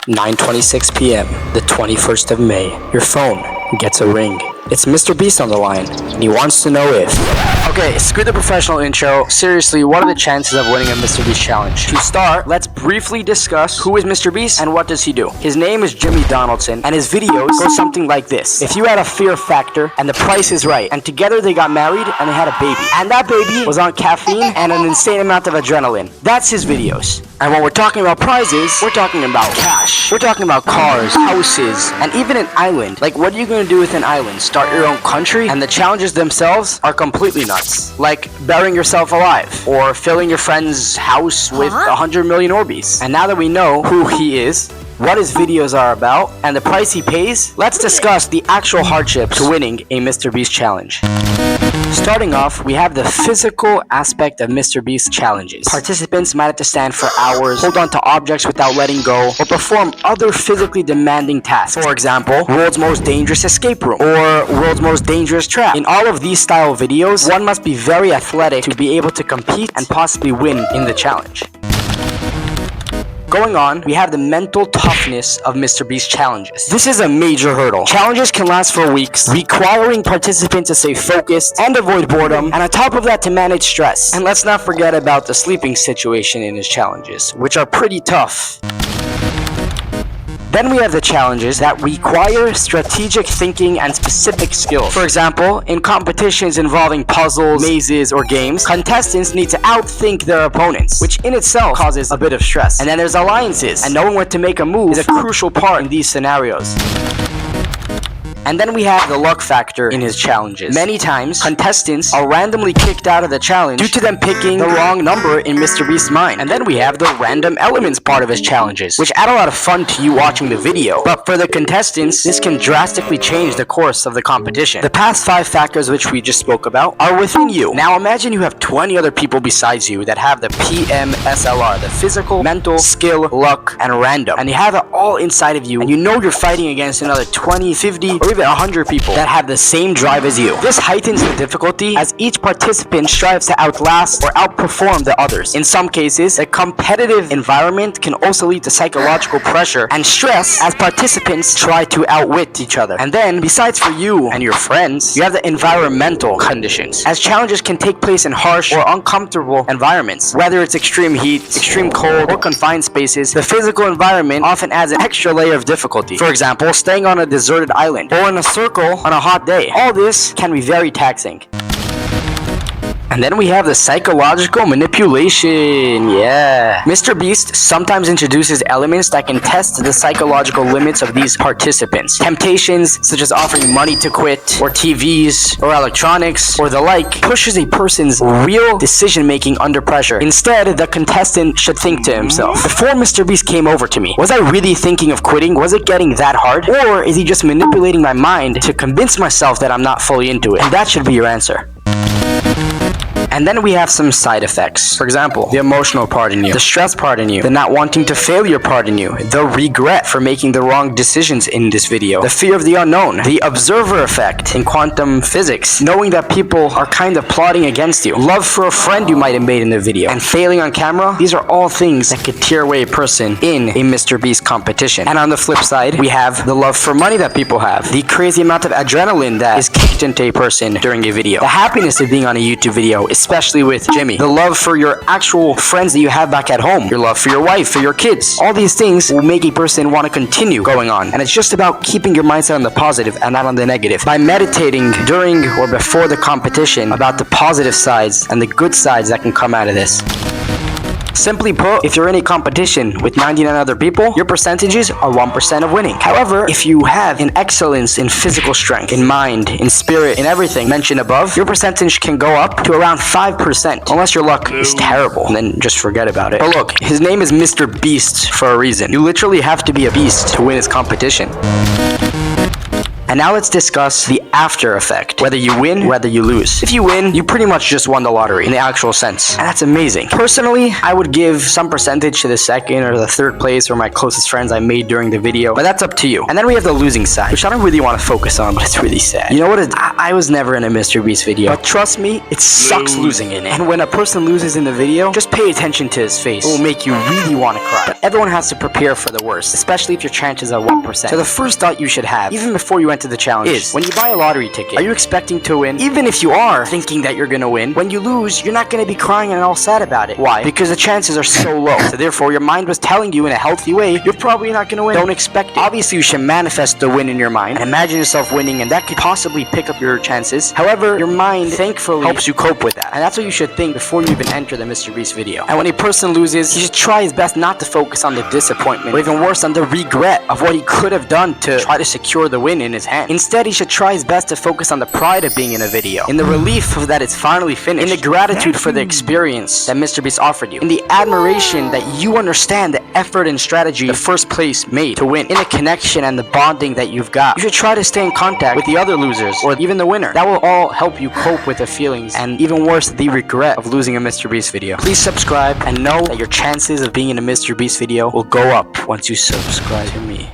9:26 p.m., the 21st of May. Your phone gets a ring. It's MrBeast on the line, and he wants to know if... Okay, screw the professional intro. Seriously, what are the chances of winning a MrBeast challenge? To start, let's briefly discuss who is MrBeast and what does he do. His name is Jimmy Donaldson, and his videos go something like this. If you had a fear factor, and the price is right, and together they got married, and they had a baby. And that baby was on caffeine and an insane amount of adrenaline. That's his videos. And when we're talking about prizes, we're talking about cash. We're talking about cars, houses, and even an island. Like, what are you going to do with an island? Start your own country? And the challenges themselves are completely nuts. Like burying yourself alive, or filling your friend's house with 100 million Orbeez. And now that we know who he is, what his videos are about, and the price he pays, let's discuss the actual hardships to winning a MrBeast challenge. Starting off, we have the physical aspect of MrBeast challenges. Participants might have to stand for hours, hold on to objects without letting go, or perform other physically demanding tasks. For example, world's most dangerous escape room, or world's most dangerous trap. In all of these style videos, one must be very athletic to be able to compete and possibly win in the challenge. Going on, we have the mental toughness of MrBeast challenges. This is a major hurdle. Challenges can last for weeks, requiring participants to stay focused and avoid boredom, and on top of that, to manage stress. And let's not forget about the sleeping situation in his challenges, which are pretty tough. Then we have the challenges that require strategic thinking and specific skills. For example, in competitions involving puzzles, mazes, or games, contestants need to outthink their opponents, which in itself causes a bit of stress. And then there's alliances, and knowing when to make a move is a crucial part in these scenarios. And then we have the luck factor in his challenges. Many times, contestants are randomly kicked out of the challenge due to them picking the wrong number in MrBeast's mind. And then we have the random elements part of his challenges, which add a lot of fun to you watching the video. But for the contestants, this can drastically change the course of the competition. The past 5 factors which we just spoke about are within you. Now imagine you have 20 other people besides you that have the PMSLR, the physical, mental, skill, luck, and random. And you have it all inside of you, and you know you're fighting against another 20, 50, or even 100 people that have the same drive as you. This heightens the difficulty as each participant strives to outlast or outperform the others. In some cases, a competitive environment can also lead to psychological pressure and stress as participants try to outwit each other. And then, besides for you and your friends, you have the environmental conditions, as challenges can take place in harsh or uncomfortable environments. Whether it's extreme heat, extreme cold, or confined spaces, the physical environment often adds an extra layer of difficulty. For example, staying on a deserted island, or in a circle on a hot day. All this can be very taxing. And then we have the psychological manipulation. Yeah. MrBeast sometimes introduces elements that can test the psychological limits of these participants. Temptations, such as offering money to quit, or TVs, or electronics, or the like, pushes a person's real decision-making under pressure. Instead, the contestant should think to himself, before MrBeast came over to me, was I really thinking of quitting? Was it getting that hard? Or is he just manipulating my mind to convince myself that I'm not fully into it? And that should be your answer. And then we have some side effects. For example, the emotional part in you, the stress part in you, the not wanting to failure part in you, the regret for making the wrong decisions in this video, the fear of the unknown, the observer effect in quantum physics, knowing that people are kind of plotting against you, love for a friend you might have made in the video, and failing on camera. These are all things that could tear away a person in a MrBeast competition. And on the flip side, we have the love for money that people have, the crazy amount of adrenaline that is kicked into a person during a video, the happiness of being on a YouTube video, especially with Jimmy, the love for your actual friends that you have back at home, your love for your wife, for your kids. All these things will make a person want to continue going on. And it's just about keeping your mindset on the positive and not on the negative. By meditating during or before the competition about the positive sides and the good sides that can come out of this. Simply put, if you're in a competition with 99 other people, your percentages are 1% of winning. However, if you have an excellence in physical strength, in mind, in spirit, in everything mentioned above, your percentage can go up to around 5%, unless your luck is terrible, and then just forget about it. But look, his name is MrBeast for a reason. You literally have to be a beast to win his competition. And now let's discuss the after effect. Whether you win, whether you lose. If you win, you pretty much just won the lottery in the actual sense. And that's amazing. Personally, I would give some percentage to the second or the third place or my closest friends I made during the video, but that's up to you. And then we have the losing side, which I don't really want to focus on, but it's really sad. You know what? I was never in a MrBeast video, but trust me, it sucks losing in it. And when a person loses in the video, just pay attention to his face. It will make you really want to cry. But everyone has to prepare for the worst, especially if your chances are 1%. So the first thought you should have, even before you enter the challenge, is when you buy a lottery ticket, are you expecting to win? Even if you are thinking that you're gonna win, when you lose, you're not gonna be crying and all sad about it. Why? Because the chances are so low. So therefore, your mind was telling you in a healthy way, you're probably not gonna win. Don't expect it. Obviously, you should manifest the win in your mind and imagine yourself winning, and that could possibly pick up your chances. However, your mind thankfully helps you cope with that. And that's what you should think before you even enter the MrBeast video. And when a person loses, he should try his best not to focus on the disappointment, or even worse, on the regret of what he could have done to try to secure the win in his hand. Instead, he should try his best to focus on the pride of being in a video, in the relief of that it's finally finished, in the gratitude for the experience that MrBeast offered you, in the admiration that you understand the effort and strategy the first place made to win, in the connection and the bonding that you've got. You should try to stay in contact with the other losers, or even the winner. That will all help you cope with the feelings, and even worse, the regret of losing a MrBeast video. Please subscribe and know that your chances of being in a MrBeast video will go up once you subscribe to me.